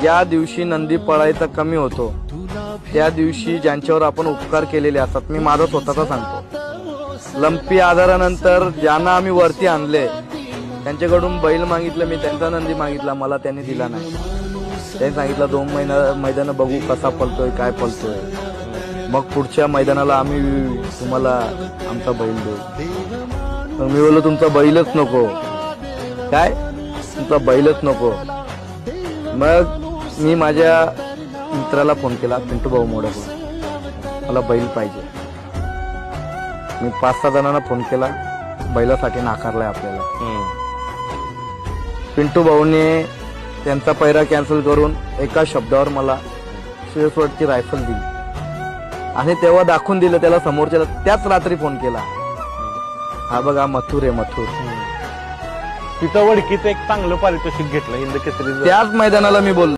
ज्या दिवशी नंदी पळायचा कमी होतो त्या दिवशी ज्यांच्यावर आपण उपकार केलेले असतात, मी माझा स्वतःचा सांगतो, लंपी आजारानंतर ज्यांना आम्ही वरती आणले त्यांच्याकडून बैल मागितलं, मी त्यांचा नंदी मागितला, मला त्यांनी दिला नाही. त्यांनी सांगितलं 2 मैदान बघू कसा पळतोय काय पळतोय, मग पुढच्या मैदानाला आम्ही तुम्हाला आमचा बैल देऊ. मग मी बोललो तुमचा बैलच नको, काय तुमचा बैलच नको. मग मी माझ्या मित्राला फोन केला, पिंटू भाऊ मोडकला, मला बैल पाहिजे. मी 5-6 जणांना फोन केला, बैलासाठी नाकारलाय आपल्याला. पिंटू भाऊने त्यांचा पैरा कॅन्सल करून एका शब्दावर मला शिरसवडची रायफल दिली आणि तेव्हा दाखवून दिलं त्याला समोरच्याला. त्याच रात्री फोन केला, हा बघा मथुर आहे मथुर. तिथं वडकीचं एक चांगलं पारितोषिक घेतलं हिंद केसरी. त्याच मैदानाला मी बोललो.